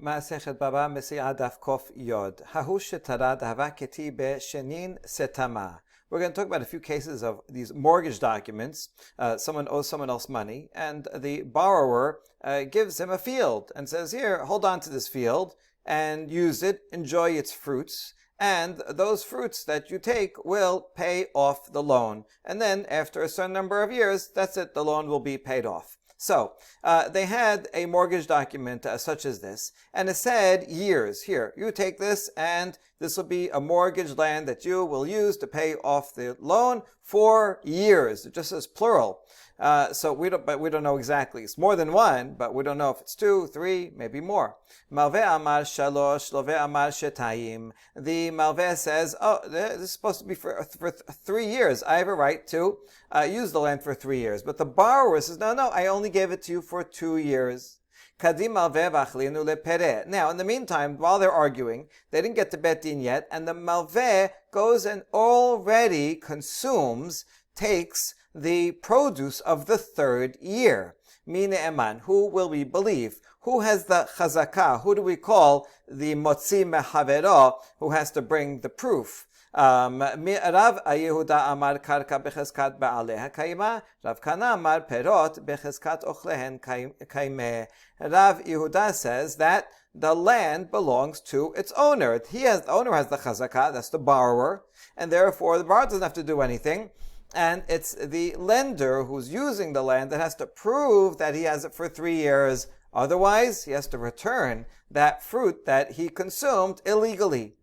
Masechet Baba Mesia Daf Kof Yod. Hahu shetara dahava keti be'shenin setama. We're going to talk about a few cases of these mortgage documents. Someone owes someone else money, and the borrower gives him a field and says, "Here, hold on to this field and use it, enjoy its fruits. And those fruits that you take will pay off the loan. And then after a certain number of years, that's it, the loan will be paid off." So, they had a mortgage document such as this, and it said years. Here, you take this, and this will be a mortgage land that you will use to pay off the loan for years. It just says plural. So we don't know exactly. It's more than one, but we don't know if it's 2, 3, maybe more. Malveh amar shalosh, loveh amar shetayim. The malveh says, "Oh, this is supposed to be for 3 years. I have a right to use the land for 3 years." But the borrower says, "No, I only gave it to you for 2 years." Now, in the meantime, while they're arguing, they didn't get to Bet Din yet, and the malveh goes and already takes the produce of the 3rd year. Mine eman, who will we believe? Who has the chazakah? Who do we call the motzi mehavero, who has to bring the proof? Rav Yehuda amar karka becheskat ba'aleha kaima, Rav Kana amar perot becheskat ochlehen kaimeh. Rav Yehuda says that the land belongs to its owner. The owner has the chazakah, that's the borrower, and therefore the borrower doesn't have to do anything. And it's the lender who's using the land that has to prove that he has it for 3 years. Otherwise, he has to return that fruit that he consumed illegally.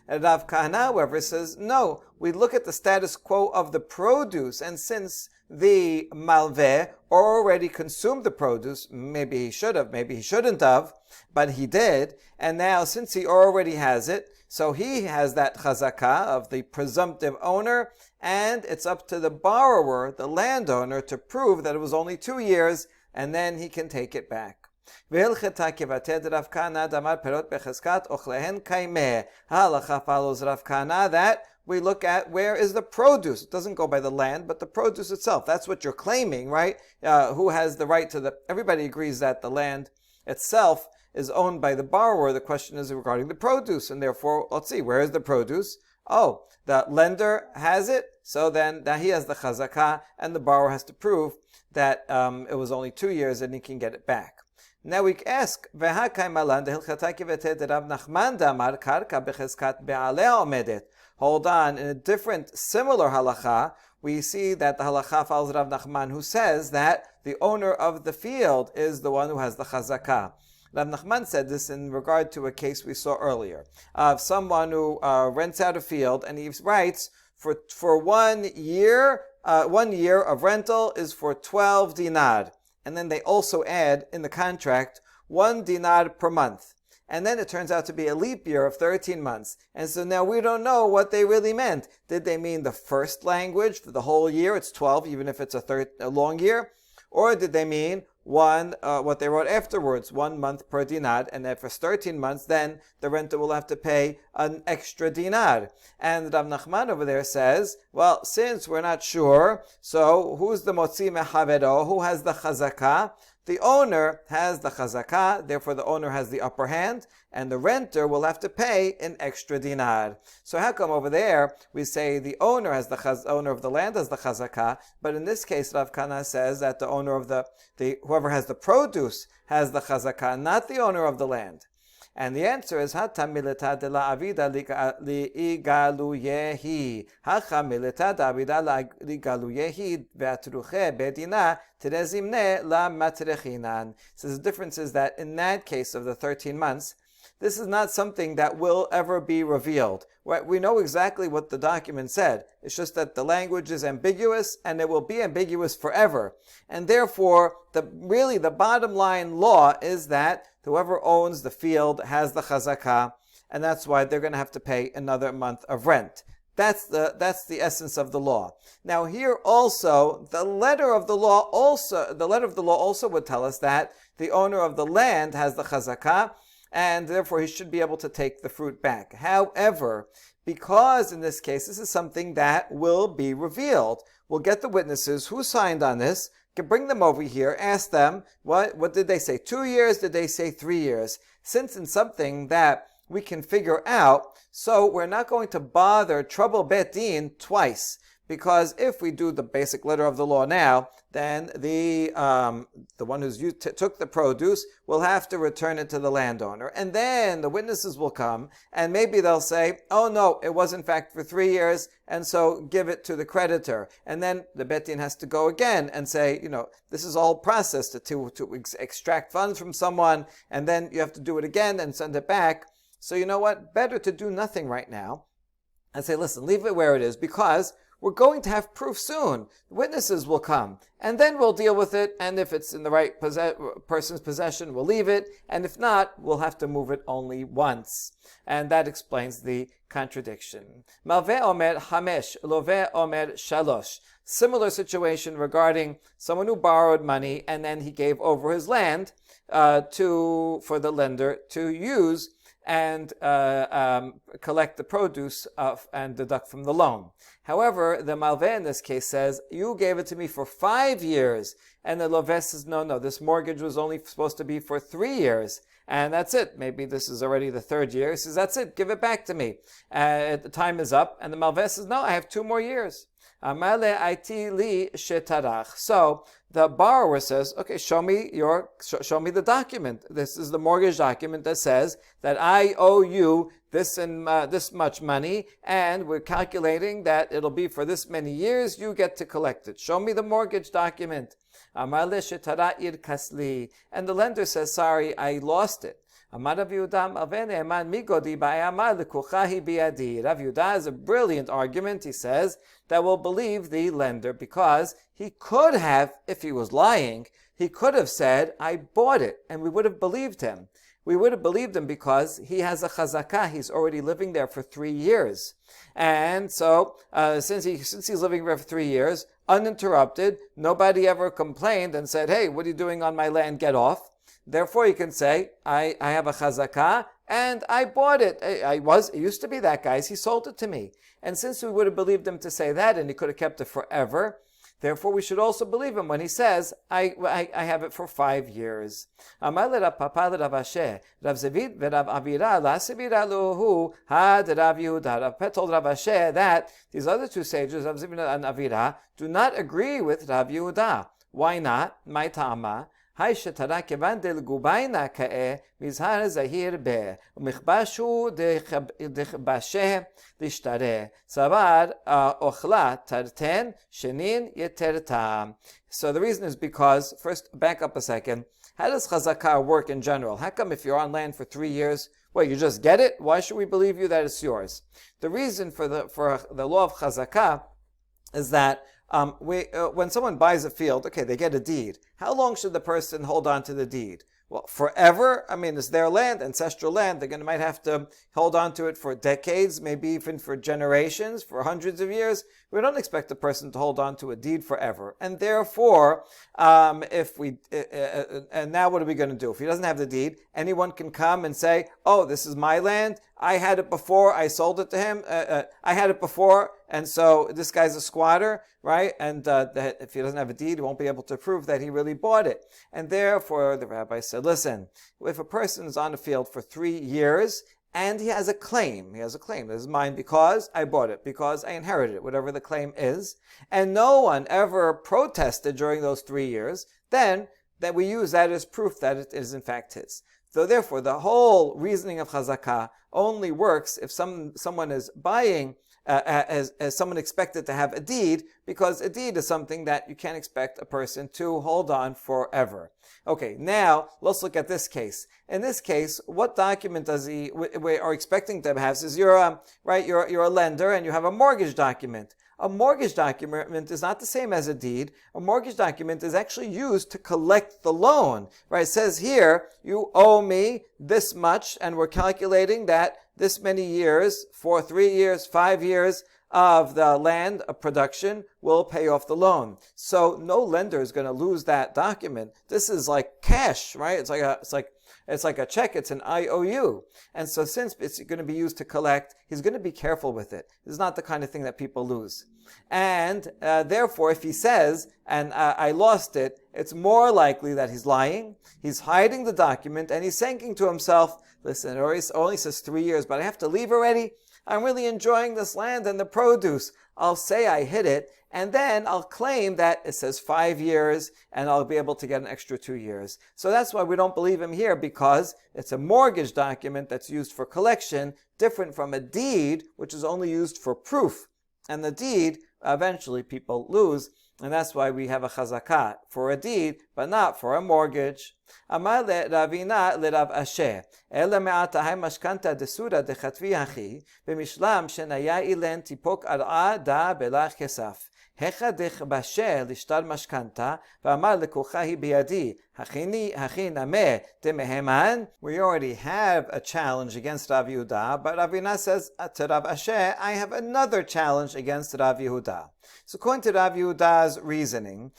And Rav Kahana, however, says, no, we look at the status quo of the produce, and since the malveh already consumed the produce, maybe he should have, maybe he shouldn't have, but he did, and now since he already has it, so he has that chazakah of the presumptive owner, and it's up to the borrower, the landowner, to prove that it was only 2 years, and then he can take it back. Halacha follows Rav Kana that we look at where is the produce. It doesn't go by the land, but the produce itself. That's what you're claiming, right? Who has the right to everybody agrees that the land itself is owned by the borrower. The question is regarding the produce, and therefore, let's see, where is the produce? Oh, the lender has it, so then he has the chazakah, and the borrower has to prove that it was only 2 years and he can get it back. Now we ask, hold on, in a different, similar halacha, we see that the halacha follows Rav Nachman, who says that the owner of the field is the one who has the chazakah. Rav Nachman said this in regard to a case we saw earlier of someone who rents out a field, and he writes for 1 year, 1 year of rental is for 12 dinar. And then they also add in the contract 1 dinar per month. And then it turns out to be a leap year of 13 months. And so now we don't know what they really meant. Did they mean the first language for the whole year? It's 12, even if it's a long year. Or did they mean what they wrote afterwards, 1 month per dinar, and then for 13 months, then the renter will have to pay an extra dinar. And Rav Nachman over there says, well, since we're not sure, so who's the motzi mehavero? Who has the chazakah? The owner has the chazakah, therefore the owner has the upper hand, and the renter will have to pay an extra dinar. So how come over there we say the owner has owner of the land has the chazakah, but in this case Rav Kana says that the owner of whoever has the produce has the chazakah, not the owner of the land? And the answer is Hata milita de la avida ligaluyehi. Hacha milita de avida ligaluyehi ve'atruche bedina terezimne la matrechinan. So the difference is that in that case of the 13 months, this is not something that will ever be revealed. We know exactly what the document said. It's just that the language is ambiguous, and it will be ambiguous forever. And therefore, the bottom line law is that whoever owns the field has the chazakah, and that's why they're going to have to pay another month of rent. That's the essence of the law. Now here also, the letter of the law also would tell us that the owner of the land has the chazakah, and therefore he should be able to take the fruit back. However, because in this case, this is something that will be revealed, we'll get the witnesses who signed on this. bring them over here, ask them, what did they say? 2 years? Did they say 3 years? Since it's something that we can figure out, so we're not going to bother trouble Bet Din twice. Because if we do the basic letter of the law now, then the one who's took the produce will have to return it to the landowner. And then the witnesses will come, and maybe they'll say, oh no, it was in fact for 3 years, and so give it to the creditor. And then the Bet Din has to go again and say, this is all process to extract funds from someone, and then you have to do it again and send it back. So you know what? Better to do nothing right now and say, listen, leave it where it is, because we're going to have proof soon. Witnesses will come, and then we'll deal with it, and if it's in the right person's possession, we'll leave it, and if not, we'll have to move it only once. And that explains the contradiction. Malveh omer hamesh, loveh omer shalosh. Similar situation regarding someone who borrowed money, and then he gave over his land for the lender to use and collect the produce and deduct from the loan. However, the malveh in this case says, you gave it to me for 5 years. And the loveh says, no, this mortgage was only supposed to be for 3 years. And that's it. Maybe this is already the 3rd year. He says, that's it. Give it back to me. The time is up. And the malveh says, no, I have 2 more years. So the borrower says, okay, show me the document. This is the mortgage document that says that I owe you this and this much money, and we're calculating that it'll be for this many years. You get to collect it. Show me the mortgage document. And the lender says, sorry, I lost it. Rav Yehuda is a brilliant argument, he says, that will believe the lender, because he could have, if he was lying, he could have said, I bought it, and we would have believed him. We would have believed him because he has a chazakah. He's already living there for 3 years. And so, since he's living there for 3 years, uninterrupted, nobody ever complained and said, hey, what are you doing on my land? Get off. Therefore, you can say, I have a chazakah, and I bought it. It used to be that guy's. He sold it to me. And since we would have believed him to say that, and he could have kept it forever, therefore we should also believe him when he says, I have it for 5 years. That these other 2 sages, Rav Zivna and Avira, do not agree with Rav Yehuda. Why not? My Tama. Hay shetara kevan del gubayna ka'e mizhar zahir be umikhbashu dechbashe lishtare sabar ochla tarten shenin yeterta. So the reason is because, first, back up a second, how does chazakah work in general? How come if you're on land for 3 years, you just get it? Why should we believe you that it's yours? The reason for the law of chazakah is that when someone buys a field, okay, they get a deed. How long should the person hold on to the deed? Well, forever. I mean, it's their land, ancestral land. They might have to hold on to it for decades, maybe even for generations, for hundreds of years. We don't expect a person to hold on to a deed forever. And therefore, and now what are we going to do? If he doesn't have the deed, anyone can come and say, oh, this is my land. I had it before. I sold it to him. I had it before. And so this guy's a squatter, right? And if he doesn't have a deed, he won't be able to prove that he really bought it. And therefore, the rabbi said, listen, if a person is on the field for 3 years and he has a claim, this is mine because I bought it, because I inherited it, whatever the claim is, and no one ever protested during those 3 years, then that we use that as proof that it is in fact his. So therefore, the whole reasoning of chazakah only works if someone is buying as someone expected to have a deed, because a deed is something that you can't expect a person to hold on forever. Okay, now let's look at this case. In this case, what document we are expecting to have? Says you're a lender and you have a mortgage document. A mortgage document is not the same as a deed. A mortgage document is actually used to collect the loan. Right? It says here, you owe me this much, and we're calculating that this many years, for 3 years, 5 years of the land of production will pay off the loan. So no lender is going to lose that document. This is like cash, right? It's like It's like a check, it's an IOU. And so since it's going to be used to collect, he's going to be careful with it. This is not the kind of thing that people lose. And therefore, if he says, and I lost it, it's more likely that he's lying, he's hiding the document, and he's thinking to himself, listen, it only says 3 years, but I have to leave already. I'm really enjoying this land and the produce. I'll say I hid it, and then I'll claim that it says 5 years, and I'll be able to get an extra 2 years. So that's why we don't believe him here, because it's a mortgage document that's used for collection, different from a deed, which is only used for proof. And the deed, eventually people lose, and that's why we have a chazakah for a deed, but not for a mortgage. Amar le Ravina le Rav Asher, Ela me'ata hay mashkanta desura dechatvi hachi, b'mishlam shenaya ilen tipok ar'a da belach kesaf. Hecha dech basher lishtar mashkanta, v'amar lekucha hi biyadi, hachin ameh demeheman. We already have a challenge against Rav Yehuda, but Ravina says to Rav Asher, I have another challenge against Rav Yehuda. So according to Rav Yehuda's reasoning,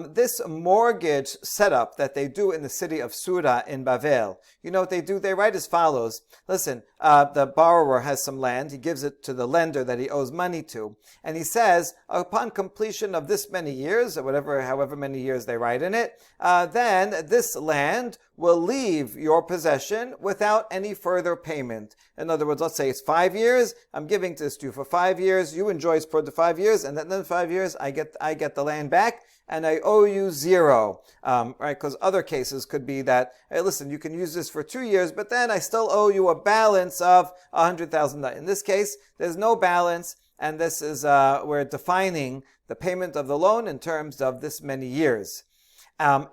this mortgage setup that they do in the city of Sura in Bavel, you know what they do? They write as follows. Listen, the borrower has some land. He gives it to the lender that he owes money to. And he says, upon completion of this many years, or however many years they write in it, then this land will leave your possession without any further payment. In other words, let's say it's 5 years. I'm giving this to you for 5 years. You enjoy it for the 5 years, and then 5 years, I get the land back, and I owe you 0. Right? Because other cases could be that, hey, listen, you can use this for 2 years, but then I still owe you a balance of $100,000. In this case, there's no balance, and this is we're defining the payment of the loan in terms of this many years.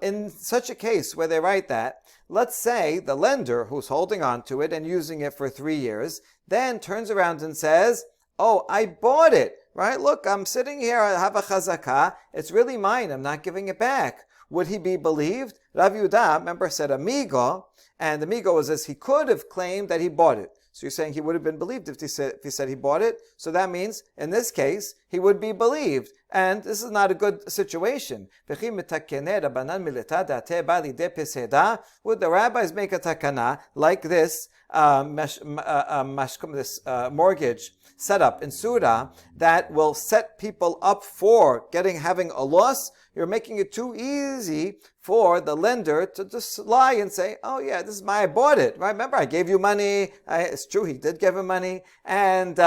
In such a case where they write that, let's say the lender who's holding on to it and using it for 3 years, then turns around and says, oh, I bought it, right? Look, I'm sitting here, I have a chazakah, it's really mine, I'm not giving it back. Would he be believed? Rav Yehuda, remember, said amigo, and the amigo was this, he could have claimed that he bought it. So you're saying he would have been believed if he said he bought it. So that means, in this case, he would be believed. And this is not a good situation. Would the rabbis make a takana like this, this mortgage setup in Surah that will set people up for having a loss? You're making it too easy for the lender to just lie and say, oh yeah, this is I bought it. Right? Remember, I gave you money. It's true, he did give him money. And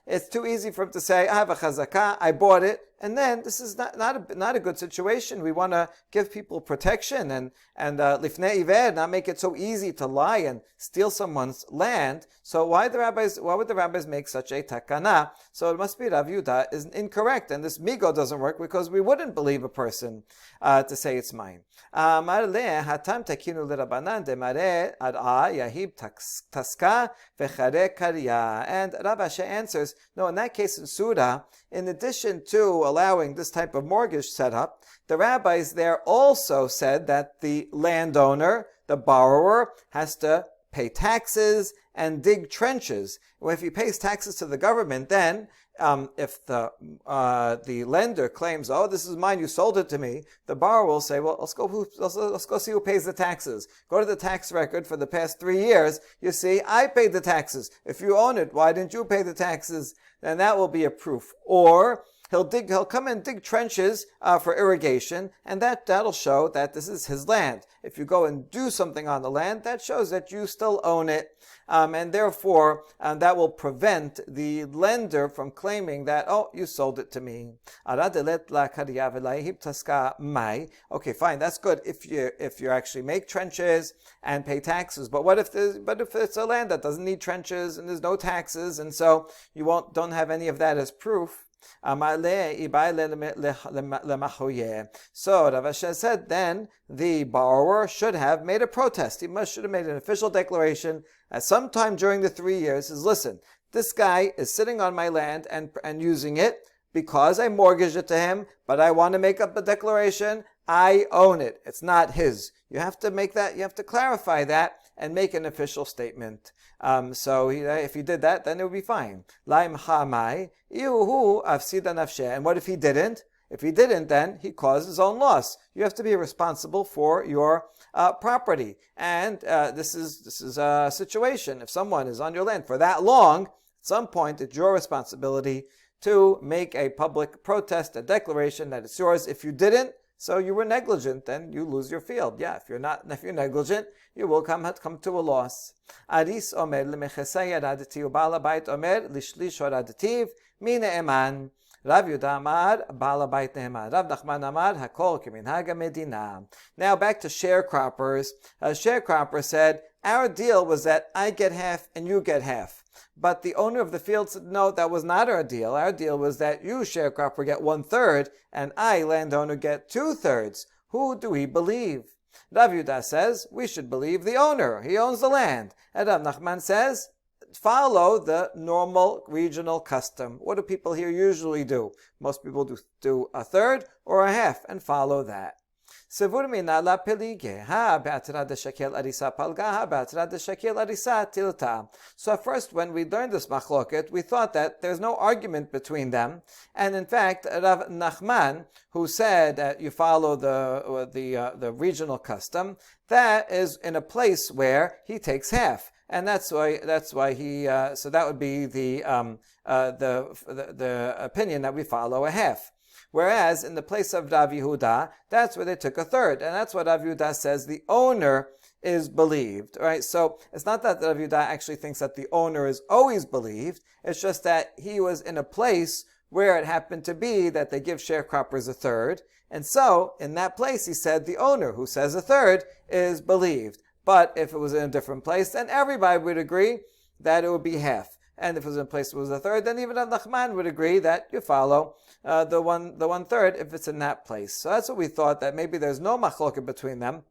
it's too easy for him to say, I have a chazakah, I bought it. And then this is not a good situation. We want to give people protection and lifnei iver, not make it so easy to lie and steal someone's land. So why would the rabbis make such a takana? So it must be Rav Yehuda is incorrect, and this migo doesn't work because we wouldn't believe a person to say it's mine. And Rav Asher answers, no, in that case in Surah, in addition to allowing this type of mortgage setup, the rabbis there also said that the landowner, the borrower, has to pay taxes and dig trenches. Well, if he pays taxes to the government, then if the lender claims, oh, this is mine, you sold it to me, the borrower will say, well, let's go see who pays the taxes. Go to the tax record for the past 3 years. You see, I paid the taxes. If you own it, why didn't you pay the taxes? Then that will be a proof. Or he'll come and dig trenches for irrigation, and that'll show that this is his land. If you go and do something on the land, that shows that you still own it, and therefore that will prevent the lender from claiming that, oh, you sold it to me. Okay, fine, that's good if you actually make trenches and pay taxes. But what if it's a land that doesn't need trenches and there's no taxes, and so you don't have any of that as proof? So Rav Asher said then the borrower should have made a protest. He should have made an official declaration at some time during the 3 years. Says, listen, this guy is sitting on my land and using it because I mortgaged it to him, but I want to make up a declaration. I own it. It's not his. You have to make that. You have to clarify that and make an official statement. So if he did that, then it would be fine. And what if he didn't? If he didn't, then he caused his own loss. You have to be responsible for your property. And this is a situation. If someone is on your land for that long, at some point it's your responsibility to make a public protest, a declaration that it's yours. If you didn't, so you were negligent, then you lose your field. Yeah, if you're negligent, you will come to a loss. Aris omer lemechesei yaradati ubala bait omer lishlish horadativ mine eman. Rav Yehuda Amar, Bala Bait Ne'eman. Rav Nachman Amar, Hakol Kiminhaga Medina. Now back to sharecroppers. A sharecropper said, our deal was that I get half and you get half. But the owner of the field said, no, that was not our deal. Our deal was that you, sharecropper, get 1/3 and I, landowner, get 2/3. Who do we believe? Rav Yehuda says, we should believe the owner. He owns the land. And Rav Nachman says, follow the normal regional custom. What do people here usually do? Most people do 1/3 or 1/2 and follow that. So first, when we learned this machloket, we thought that there's no argument between them. And in fact, Rav Nachman, who said that you follow the regional custom, that is in a place where he takes half. And that's why he. So that would be the opinion that we follow 1/2. Whereas in the place of Rav Yehuda, that's where they took 1/3, and that's what Rav Yehuda says the owner is believed. Right? So it's not that Rav Yehuda actually thinks that the owner is always believed. It's just that he was in a place where it happened to be that they give sharecroppers 1/3, and so in that place he said the owner, who says 1/3, is believed. But if it was in a different place, then everybody would agree that it would be half. And if it was in a place that was 1/3, then even Rav Nachman would agree that you follow the 1/3 if it's in that place. So that's what we thought, that maybe there's no machloket between them.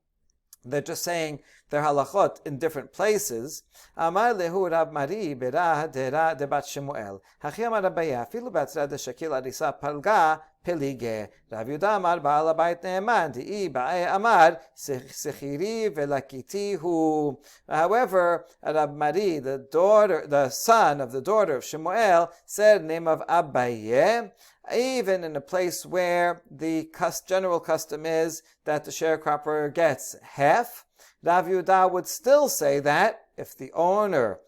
They're just saying their halachot in different places. Amar lehu Rab Mari berah dera debat Shemuel. Hachi amar Rabaya afilu b'atzra de shekil arisa palga pelige. Rav Yehuda amar ba'al habayit ne'eman di'i ba'e amar sechiri velakiti hu. However, Rab Mari, the son of the daughter of Shemuel, said the name of Abaye, even in a place where the general custom is that the sharecropper gets half, Rav Yehuda would still say that if the owner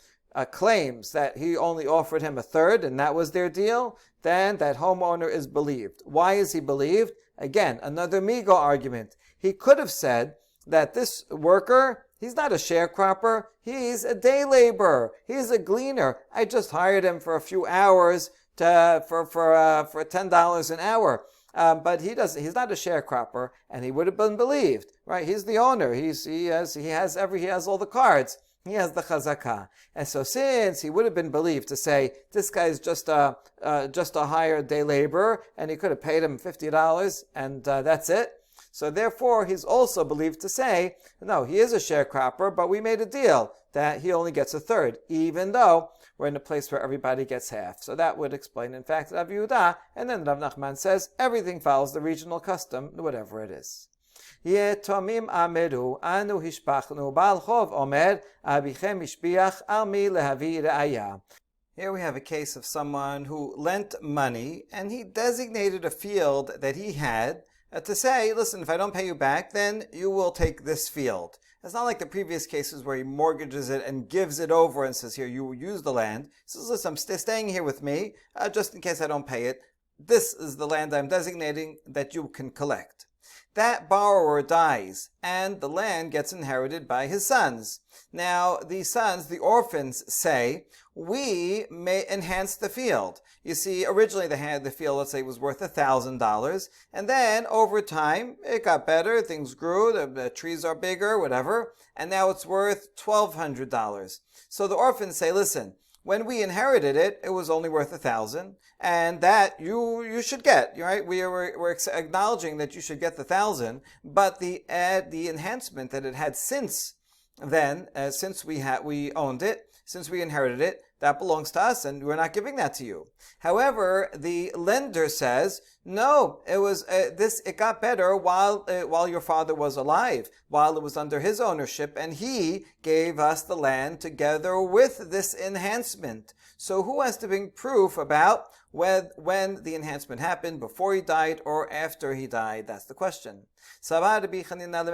claims that he only offered him 1/3 and that was their deal, then that homeowner is believed. Why is he believed? Again, another Migo argument. He could have said that this worker, he's not a sharecropper, he's a day laborer, he's a gleaner. I just hired him for a few hours for $10 an hour. But he's not a sharecropper, and he would have been believed, right? He's the owner. He has all the cards. He has the chazakah. And so since he would have been believed to say, this guy's just a hired day laborer, and he could have paid him $50, and that's it. So therefore, he's also believed to say, no, he is a sharecropper, but we made a deal that he only gets 1/3, even though we're in a place where everybody gets half. So that would explain, in fact, Rav Yehuda, and then Rav Nachman says, everything follows the regional custom, whatever it is. Yetomim ameru anu hishpachnu bal chov omer abichem ishpiach al mi lehavi re'aya. Here we have a case of someone who lent money, and he designated a field that he had to say, listen, if I don't pay you back, then you will take this field. It's not like the previous cases where he mortgages it and gives it over and says, here, you will use the land. He says, listen, I'm staying here with me, just in case I don't pay it. This is the land I'm designating that you can collect. That borrower dies, and the land gets inherited by his sons. Now, the sons, the orphans, say, we may enhance the field. You see, originally the field, let's say, was worth $1,000, and then over time, it got better, things grew, the trees are bigger, whatever, and now it's worth $1,200. So the orphans say, listen, when we inherited it, it was only worth $1,000, and that you should get, right? We're acknowledging that you should get the $1,000, but the enhancement that it had since then, since we owned it, since we inherited it, That belongs to us, and we're not giving that to you. However, the lender says, no, it got better while your father was alive, while it was under his ownership, and he gave us the land together with this enhancement. So who has to bring proof about when the enhancement happened, before he died or after he died? That's the question. So Rabbi Chanina,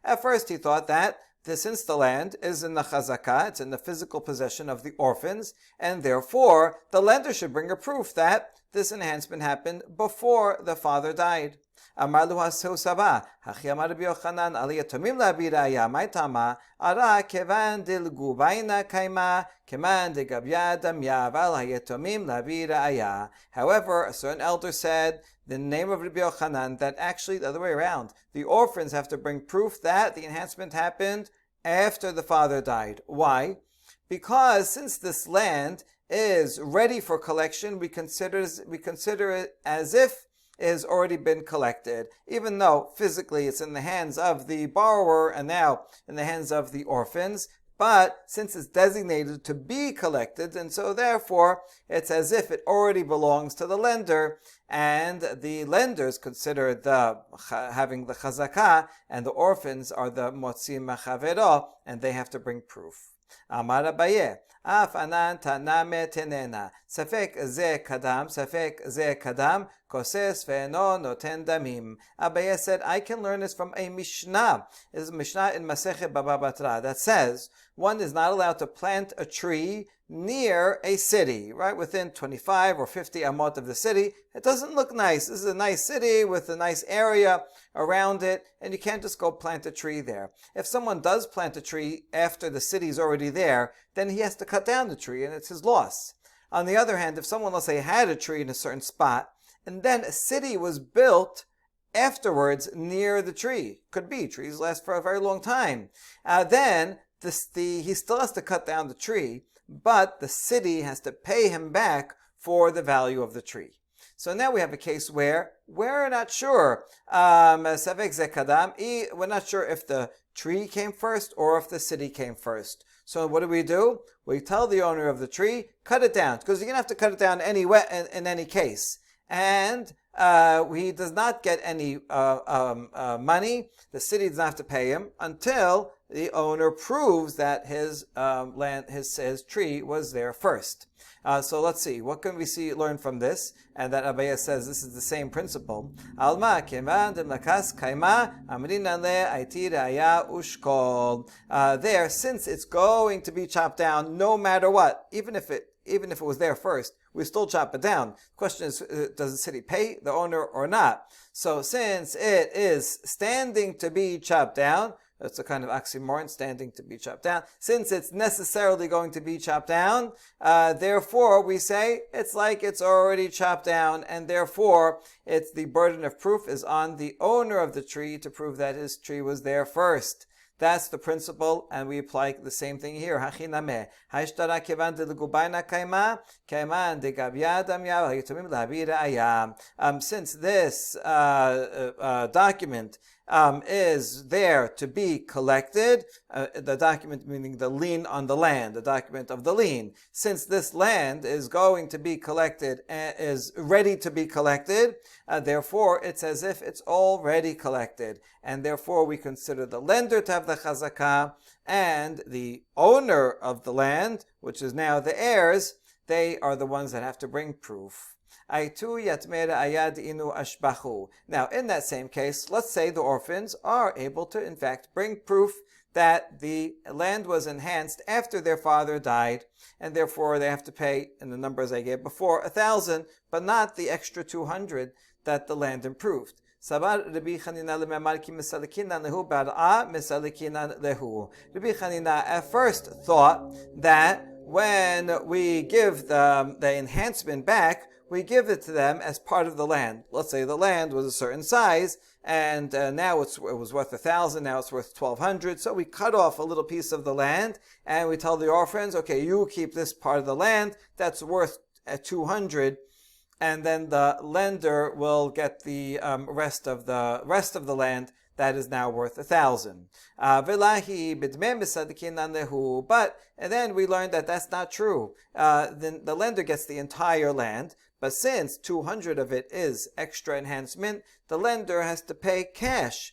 at first he thought that since the land is in the chazakah, it's in the physical possession of the orphans, and therefore the lender should bring a proof that this enhancement happened before the father died. Amar lu haseu sabah, hachi amar Rabbi Yochanan aliyatomim labi raya, mai tama, ara kevan dilgu baina kaima, keman de gabya damya, val hayatomim labi raya. However, a certain elder said, the name of Rabbi Yochanan, that actually the other way around, the orphans have to bring proof that the enhancement happened after the father died. Why? Because since this land is ready for collection, we consider it as if it has already been collected, even though physically it's in the hands of the borrower and now in the hands of the orphans. But since it's designated to be collected, and so therefore it's as if it already belongs to the lender, and the lenders consider having the chazakah, and the orphans are the motzi machavero, and they have to bring proof. Amar Abaye, Af anan taname tenena, safek ze kadam, koses ve'eno noten damim. Abaye said, I can learn this from a Mishnah. It is a Mishnah in Masechet Baba Batra that says one is not allowed to plant a tree near a city, right, within 25 or 50 amot of the city. It doesn't look nice. This is a nice city with a nice area around it, and you can't just go plant a tree there. If someone does plant a tree after the city is already there, then he has to cut down the tree, and it's his loss. On the other hand, if someone, let's say, had a tree in a certain spot, and then a city was built afterwards near the tree, could be, trees last for a very long time, then he still has to cut down the tree, but the city has to pay him back for the value of the tree. So now we have a case where we're not sure. We're not sure if the tree came first or if the city came first. So what do? We tell the owner of the tree, cut it down, because you're going to have to cut it down anyway in any case. And he does not get any money. The city does not have to pay him until the owner proves that his tree was there first. So let's see, what can we learn from this? And that Abaye says this is the same principle. Alma keman demlakas kaima amrinan le aiti raya ushkol. There, since it's going to be chopped down no matter what, even if it was there first, we still chop it down. The question is, does the city pay the owner or not? So since it is standing to be chopped down, it's a kind of oxymoron, standing to be chopped down. Since it's necessarily going to be chopped down, therefore we say it's like it's already chopped down, and therefore it's the burden of proof is on the owner of the tree to prove that his tree was there first. That's the principle, and we apply the same thing here. Since this document is there to be collected, the document meaning the lien on the land, the document of the lien. Since this land is going to be collected, is ready to be collected, therefore it's as if it's already collected. And therefore we consider the lender to have the chazakah, and the owner of the land, which is now the heirs, they are the ones that have to bring proof. Now, in that same case, let's say the orphans are able to, in fact, bring proof that the land was enhanced after their father died, and therefore they have to pay, in the numbers I gave before, 1,000, but not the extra 200 that the land improved. Rabbi Chanina at first thought that when we give the enhancement back, we give it to them as part of the land. Let's say the land was a certain size, and now it was worth 1,000, now it's worth 1,200. So we cut off a little piece of the land, and we tell the orphans, okay, you keep this part of the land that's worth 200, and then the lender will get the rest of the land that is now worth 1,000. But and then we learned that that's not true. Then the lender gets the entire land, but since 200 of it is extra enhancement, the lender has to pay cash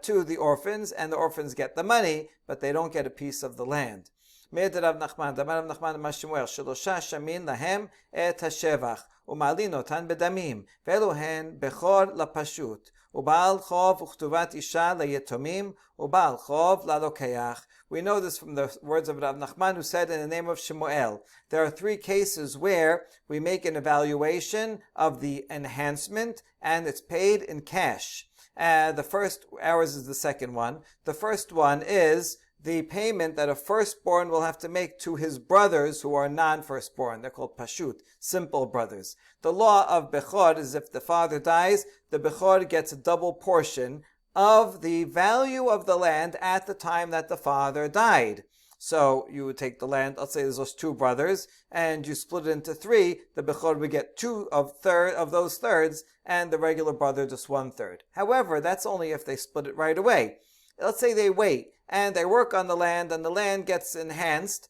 to the orphans, and the orphans get the money, but they don't get a piece of the land. Rav Nachman, Rav Nachman Mashmuel, Shelosha Shamin lahem et hashevach, umalin otan bedamim, ve'elu hen bechor lapashut, ubal chov uchtuvat isha layetomim, ubal chov lalokeach. We know this from the words of Rav Nachman, who said in the name of Shemuel, there are 3 cases where we make an evaluation of the enhancement, and it's paid in cash. The first, ours is the second one. The first one is the payment that a firstborn will have to make to his brothers who are non-firstborn. They're called pashut, simple brothers. The law of bechor is if the father dies, the bechor gets a double portion of the value of the land at the time that the father died. So you would take the land, let's say there's those 2 brothers, and you split it into 3, the bechor would get 2 of those thirds, and the regular brother just 1/3. However, that's only if they split it right away. Let's say they wait, and they work on the land, and the land gets enhanced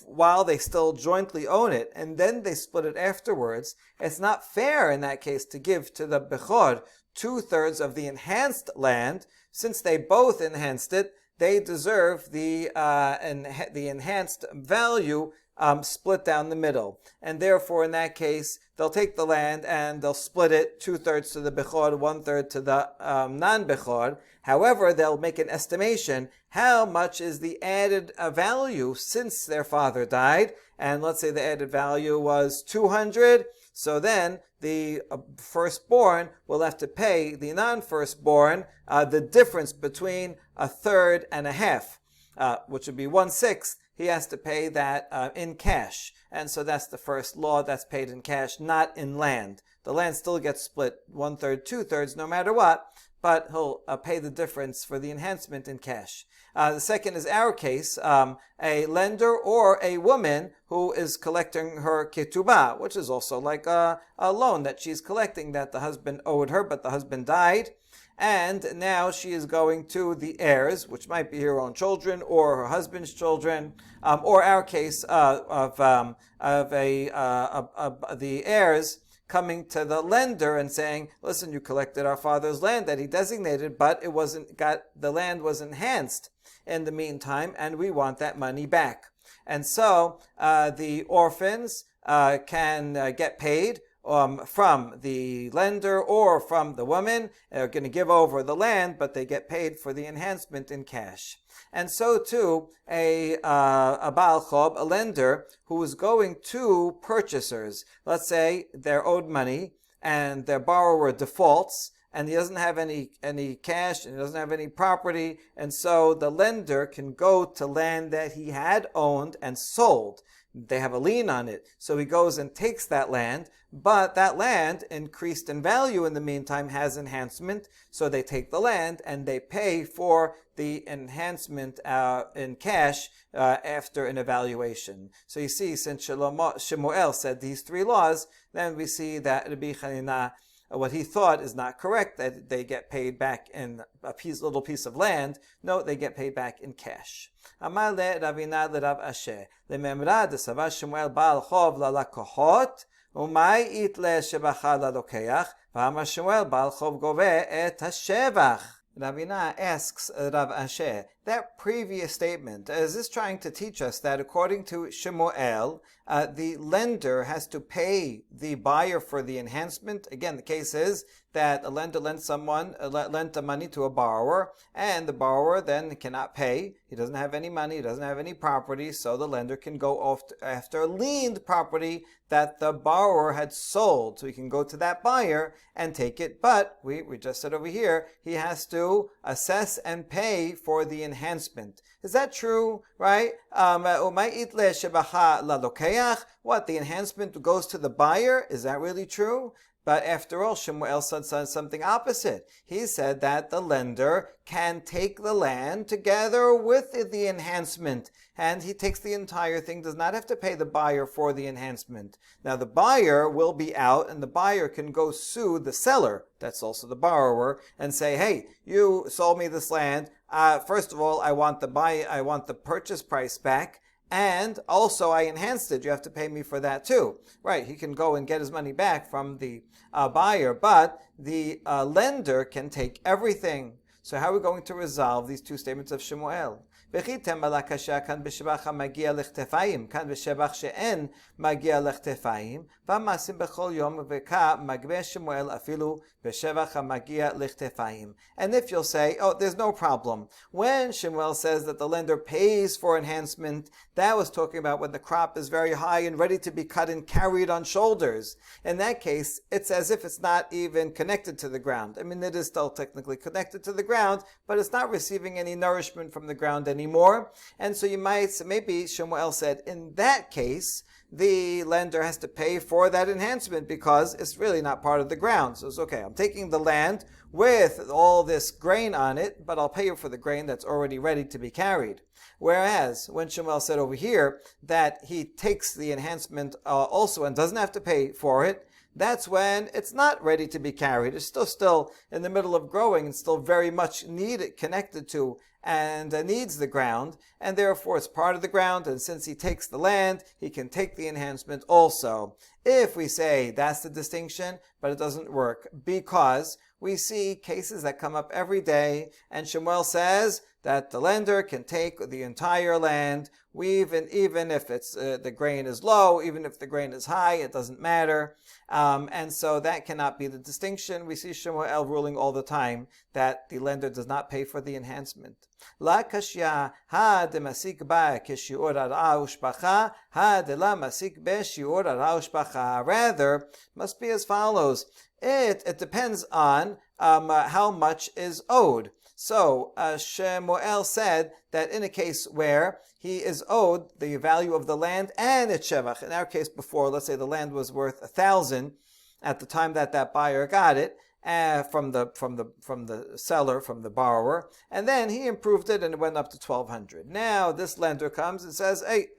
while they still jointly own it, and then they split it afterwards. It's not fair in that case to give to the bechor 2/3 of the enhanced land. Since they both enhanced it, they deserve the enhanced value split down the middle. And therefore, in that case, they'll take the land and they'll split it 2/3 to the bechor, 1/3 to the non-bechor. However, they'll make an estimation how much is the added value since their father died. And let's say the added value was 200. So then the firstborn will have to pay the non-firstborn the difference between 1/3 and 1/2, which would be 1/6. He has to pay that in cash. And so that's the first law, that's paid in cash, not in land. The land still gets split 1/3, 2/3, no matter what, but he'll pay the difference for the enhancement in cash. The second is our case, a lender or a woman who is collecting her ketubah, which is also like a loan that she's collecting that the husband owed her, but the husband died. And now she is going to the heirs, which might be her own children or her husband's children, or our case of the heirs coming to the lender and saying, "Listen, you collected our father's land that he designated, but the land was enhanced in the meantime, and we want that money back." And so the orphans can get paid from the lender or from the woman. They're going to give over the land, but they get paid for the enhancement in cash. And so too, a Baal Chob, a lender, who is going to purchasers. Let's say they're owed money and their borrower defaults, and he doesn't have any cash, and he doesn't have any property, and so the lender can go to land that he had owned and sold. They have a lien on it, so he goes and takes that land, but that land increased in value in the meantime, has enhancement, so they take the land and they pay for the enhancement in cash after an evaluation. So you see, since Shemuel said these 3 laws, then we see that Rabbi Chanina, what he thought is not correct, that they get paid back in a little piece of land. No, they get paid back in cash. Amar le Ravina le Rav Asher, lememra de Sava Shemuel Baal Chov lalakohot, umay itle shebacha lalokeach, v'amar Shemuel Baal Chov goveh et hashevach. Ravina asks Rav Asher, that previous statement, is this trying to teach us that according to Shemuel, the lender has to pay the buyer for the enhancement? Again, the case is that a lender lent the money to a borrower, and the borrower then cannot pay. He doesn't have any money, he doesn't have any property, so the lender can go after liened property that the borrower had sold. So he can go to that buyer and take it, but we just said over here, he has to assess and pay for the enhancement. Is that true, right? What, the enhancement goes to the buyer? Is that really true? But after all, Shemuel said something opposite. He said that the lender can take the land together with the enhancement, and he takes the entire thing, does not have to pay the buyer for the enhancement. Now the buyer will be out, and the buyer can go sue the seller, that's also the borrower, and say, hey, you sold me this land. First of all, I want the purchase price back. And also, I enhanced it. You have to pay me for that too. Right, he can go and get his money back from the buyer, but the lender can take everything. So how are we going to resolve these two statements of Shemuel? כאן בשבח המגיע לכתפיים, כאן בשבח שאין מגיע לכתפיים, והמעשים בכל יום וכמגבה שמואל אפילו בשבח המגיע לכתפיים. And if you'll say, oh, there's no problem. When Shemuel says that the lender pays for enhancement, that was talking about when the crop is very high and ready to be cut and carried on shoulders. In that case, it's as if it's not even connected to the ground. I mean, it is still technically connected to the ground, but it's not receiving any nourishment from the ground anymore. And so maybe Shemuel said, in that case, the lender has to pay for that enhancement because it's really not part of the ground. So it's okay, I'm taking the land with all this grain on it, but I'll pay you for the grain that's already ready to be carried. Whereas when Shemuel said over here that he takes the enhancement also and doesn't have to pay for it, that's when it's not ready to be carried. It's still in the middle of growing and still very much connected to and needs the ground, and therefore it's part of the ground, and since he takes the land, he can take the enhancement also. If we say that's the distinction, but it doesn't work, because we see cases that come up every day, and Shemuel says that the lender can take the entire land, even if it's the grain is low, even if the grain is high, it doesn't matter. And so that cannot be the distinction. We see Shemuel ruling all the time that the lender does not pay for the enhancement. La kashya ha de masik ba keshiur ara ushpacha ha de la masik be shiur ara ushpacha. Rather, must be as follows. It depends on how much is owed. So Shemuel said that in a case where he is owed the value of the land and its shevach. In our case before, let's say the land was worth 1,000 at the time that buyer got it from the seller, from the borrower, and then he improved it and it went up to 1,200. Now this lender comes and says, "Hey,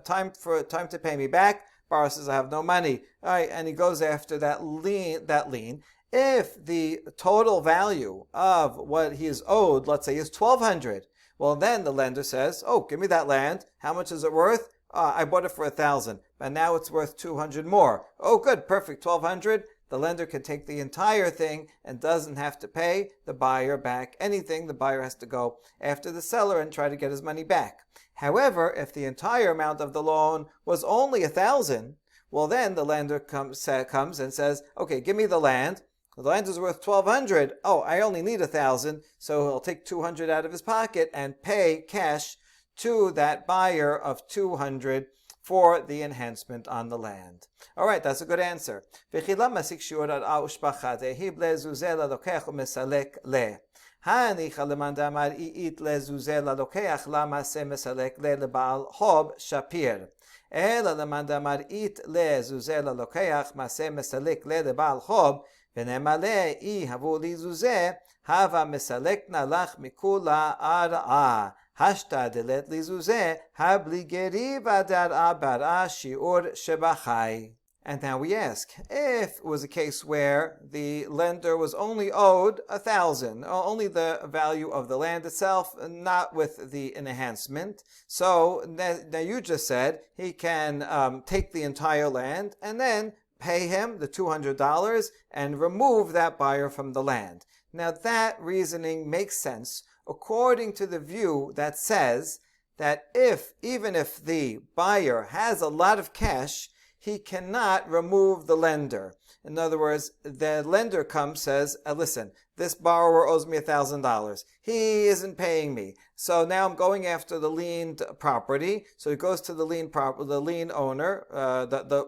time to pay me back." Borrower says, "I have no money." All right, and he goes after that lien. If the total value of what he is owed, let's say, is 1,200, well, then the lender says, "Oh, give me that land. How much is it worth? I bought it for 1,000, but now it's worth 200 more. Oh, good, perfect, 1,200. The lender can take the entire thing and doesn't have to pay the buyer back anything. The buyer has to go after the seller and try to get his money back. However, if the entire amount of the loan was only 1,000, well, then the lender comes and says, "Okay, give me the land. The land is worth 1,200. Oh, I only need 1,000, so he'll take 200 out of his pocket and pay cash to that buyer of 200 for the enhancement on the land." All right, that's a good answer. הניחא למאן דאמר אית לזוזה ללוקח למעשה מסלק לבעל חוב שפיר. אלא למאן דאמר אית לזוזה ללוקח מעשה מסלק לבעל חוב ונמלא אי הבו לזוזה הווה מסלקנה לך מכולה הרעה. השתדלת לזוזה הבלי גריבה דרעה ברעה שיעור שבחי. And now we ask, if it was a case where the lender was only owed 1,000, only the value of the land itself, not with the enhancement, so now you just said he can take the entire land and then pay him the $200 and remove that buyer from the land. Now that reasoning makes sense according to the view that says that even if the buyer has a lot of cash, he cannot remove the lender. In other words, the lender says, listen, this borrower owes me $1,000. He isn't paying me. So now I'm going after the liened property. So he goes to the lien owner,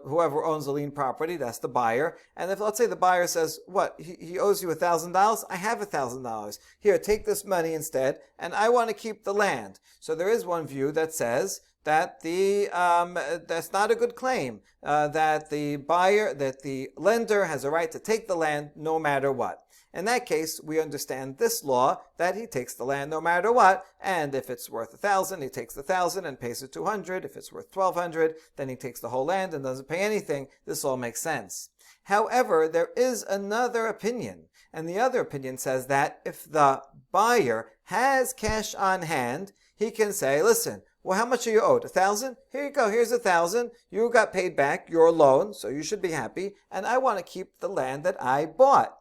whoever owns the lien property, that's the buyer. And if, let's say, the buyer says, what, he owes you $1,000? I have $1,000. Here, take this money instead, and I want to keep the land. So there is one view that says that that's not a good claim, that the lender has a right to take the land no matter what. In that case, we understand this law that he takes the land no matter what, and if it's worth 1,000, he takes the 1,000 and pays the 200. If it's worth 1,200, then he takes the whole land and doesn't pay anything. This all makes sense. However, there is another opinion, and the other opinion says that if the buyer has cash on hand, he can say, listen, well, how much are you owed? 1,000? Here you go. Here's 1,000. You got paid back your loan, so you should be happy, and I want to keep the land that I bought.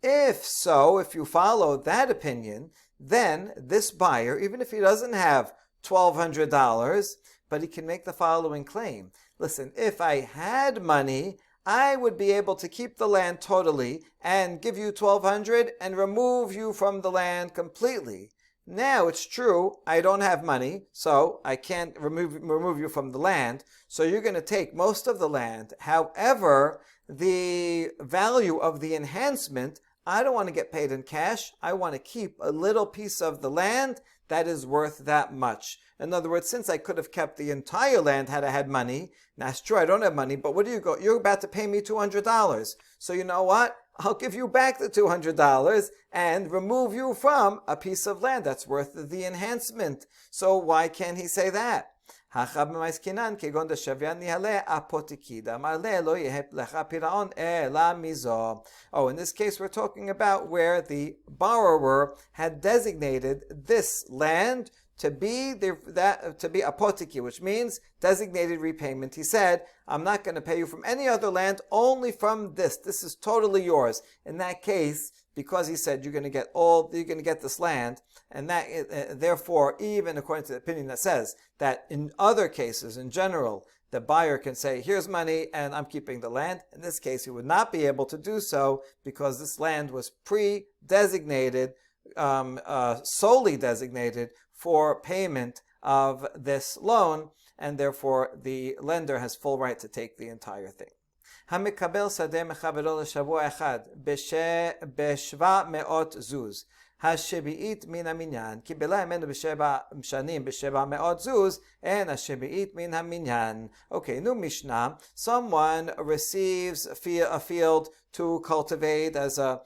If you follow that opinion, then this buyer, even if he doesn't have $1,200, but he can make the following claim. Listen, if I had money, I would be able to keep the land totally and give you $1,200 and remove you from the land completely. Now it's true, I don't have money, so I can't remove you from the land. So you're going to take most of the land. However, the value of the enhancement, I don't want to get paid in cash. I want to keep a little piece of the land that is worth that much. In other words, since I could have kept the entire land had I had money, now it's true I don't have money, but you're about to pay me $200. So you know what? I'll give you back the $200 and remove you from a piece of land that's worth the enhancement. So why can't he say that? Oh, in this case we're talking about where the borrower had designated this land to be apotiki, which means designated repayment. He said, I'm not going to pay you from any other land, only from this. This is totally yours. In that case, because he said you're going to get this land, and that therefore, even according to the opinion that says that in other cases, in general, the buyer can say, here's money and I'm keeping the land. In this case, he would not be able to do so because this land was pre-designated, solely designated for payment of this loan, and therefore the lender has full right to take the entire thing. המקבל שדה מחברו לשבוע אחד ב700 זוז, השביעית מן המניין, קיבלה ממנו בשבע שנים ב700 זוז, and השביעית מן המניין. Okay, new Mishnah. Someone receives a field to cultivate as a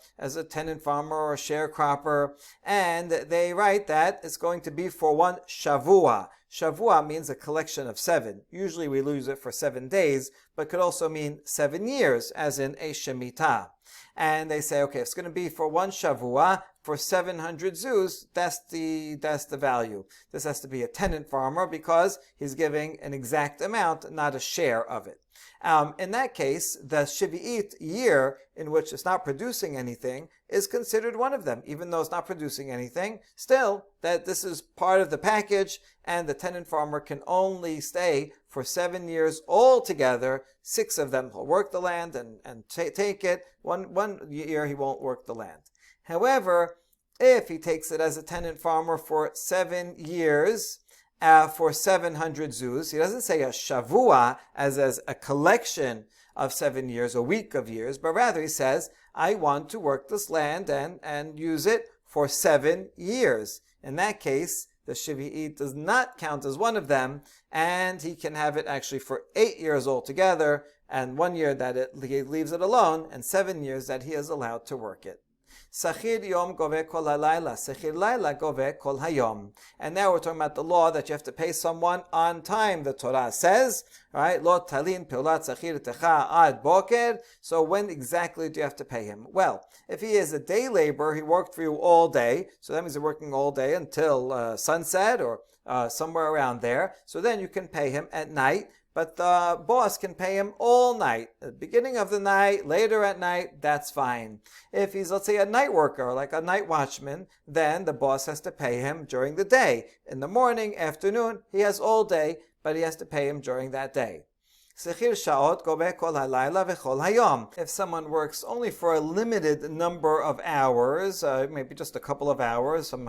tenant farmer or a sharecropper, and they write that it's going to be for one shavua. Shavua means a collection of 7. Usually we use it for 7 days, but could also mean 7 years, as in a shemitah. And they say, okay, it's going to be for one shavua, for 700 zuz, that's the value. This has to be a tenant farmer because he's giving an exact amount, not a share of it. In that case, the Shivi'it year in which it's not producing anything is considered one of them. Even though it's not producing anything, still, that this is part of the package, and the tenant farmer can only stay for 7 years altogether. 6 of them he'll work the land and take it. One year he won't work the land. However, if he takes it as a tenant farmer for 7 years, for 700 zuz, he doesn't say a shavua as a collection of 7 years, a week of years, but rather he says, I want to work this land and use it for 7 years. In that case, the Shivi'it does not count as one of them, and he can have it actually for 8 years altogether, and 1 year that he leaves it alone, and 7 years that he is allowed to work it. Sachir yom gove kol halayla, sachir layla gove kol hayom. And now we're talking about the law that you have to pay someone on time. The Torah says, right, lo talin pilat sachir techa ad boker. So when exactly do you have to pay him? Well, if he is a day laborer, he worked for you all day, so that means he's working all day until sunset or somewhere around there. So then you can pay him at night. But the boss can pay him all night. At the beginning of the night, later at night, that's fine. If he's, let's say, a night worker, like a night watchman, then the boss has to pay him during the day. In the morning, afternoon, he has all day, but he has to pay him during that day. If someone works only for a limited number of hours, maybe just a couple of hours, some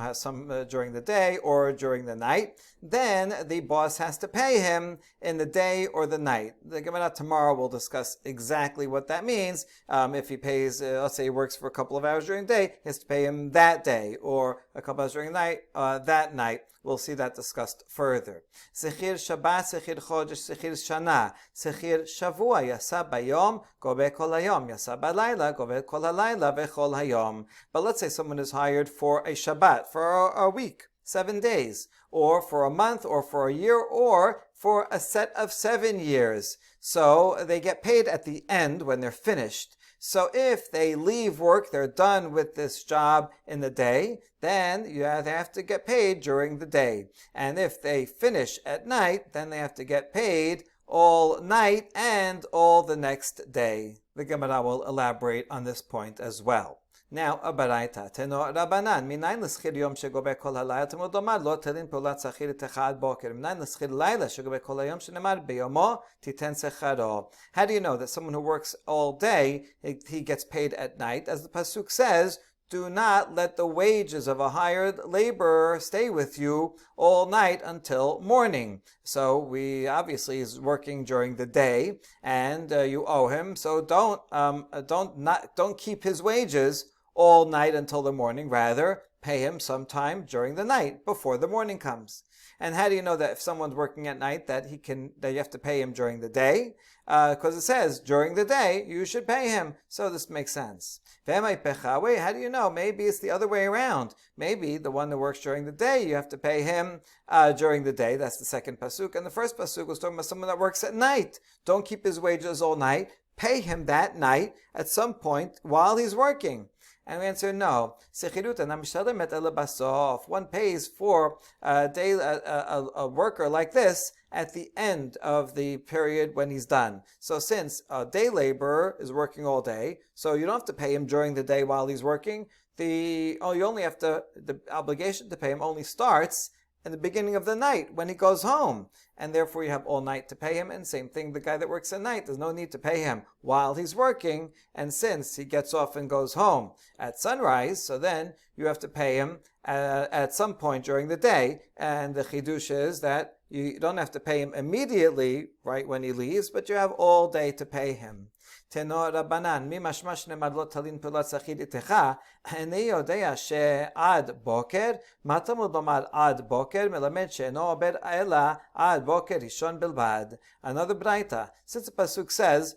during the day or during the night, then the boss has to pay him in the day or the night. The Gemara tomorrow will discuss exactly what that means. If he pays, let's say he works for a couple of hours during the day, he has to pay him that day, or a couple hours during the night, that night. We'll see that discussed further. Sechir Shabbat, Sechir Chodesh, Sechir Shana, Sechir Shavua, Yasa Bayom, Gobe Kol Hayom, Yasa Balayla, Gobe Kol Halayla, Vechol Hayom. But let's say someone is hired for a Shabbat, for a week, 7 days, or for a month, or for a year, or for a set of 7 years. So they get paid at the end when they're finished. So if they leave work, they're done with this job in the day, then they have to get paid during the day. And if they finish at night, then they have to get paid all night and all the next day. The Gemara will elaborate on this point as well. Now, a baraita. Teno Rabbanan. Minayin l'schir yom shegobe kol halayla. Temud lomad lo telin polat sachir techa ad boker. Minayin l'schir layla shegobe kol hayom shenemar beyomo titen secharo. How do you know that someone who works all day, he gets paid at night? As the pasuk says, do not let the wages of a hired laborer stay with you all night until morning. So obviously he's working during the day, and you owe him. So don't keep his wages all night until the morning. Rather, pay him sometime during the night before the morning comes. And how do you know that if someone's working at night that you have to pay him during the day? Because it says during the day you should pay him. So this makes sense. Wait, how do you know? Maybe it's the other way around. Maybe the one that works during the day, you have to pay him during the day. That's the second pasuk. And the first pasuk was talking about someone that works at night. Don't keep his wages all night. Pay him that night at some point while he's working. And we answer no. One pays for a worker like this at the end of the period when he's done. So since a day laborer is working all day, so you don't have to pay him during the day while he's working. The obligation to pay him only starts in the beginning of the night when he goes home. And therefore you have all night to pay him. And same thing, the guy that works at night, there's no need to pay him while he's working. And since he gets off and goes home at sunrise, so then you have to pay him at some point during the day. And the chidush is that you don't have to pay him immediately, right when he leaves, but you have all day to pay him. Tenor Rabbanan, mi mashmash nemad lo talin pilat sachid itecha, ani yodea she'ad boker, matamud lomar ad boker, melamed she'eno ober ela ad boker rishon bilbad. Another braita, since the pasuk says,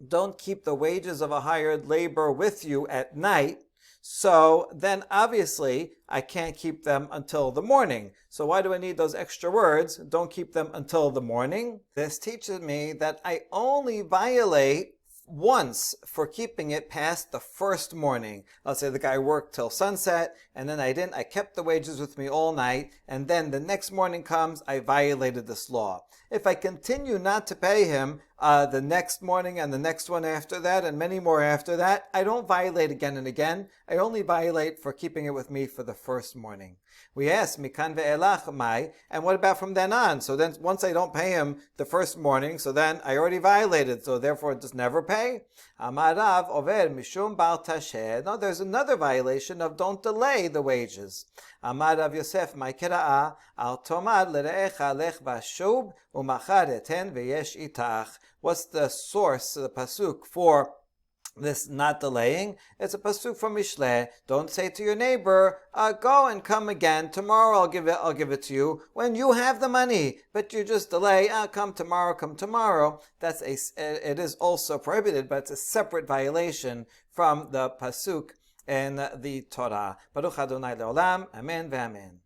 don't keep the wages of a hired labor with you at night, so then obviously I can't keep them until the morning. So why do I need those extra words? Don't keep them until the morning. This teaches me that I only violate once for keeping it past the first morning. Let's say the guy worked till sunset, and then I kept the wages with me all night, and then the next morning comes, I violated this law. If I continue not to pay him the next morning and the next one after that and many more after that, I don't violate again and again. I only violate for keeping it with me for the first morning. We ask, Mikan ve'elach mai, and what about from then on? So then once I don't pay him the first morning, so then I already violated, so therefore just never pay? Amarav over mishum bar tashed. No, there's another violation of don't delay the wages. Amarav Yosef mai kera'a al tomad lere'echa lech vashub umachar eten ve'yesh itach. What's the source, the pasuk for this not delaying? It's a pasuk from Mishleh. Don't say to your neighbor, go and come again tomorrow. I'll give it to you when you have the money. But you just delay. Come tomorrow. It is also prohibited, but it's a separate violation from the pasuk in the Torah. Baruch Adonai leolam. Amen ve'amen.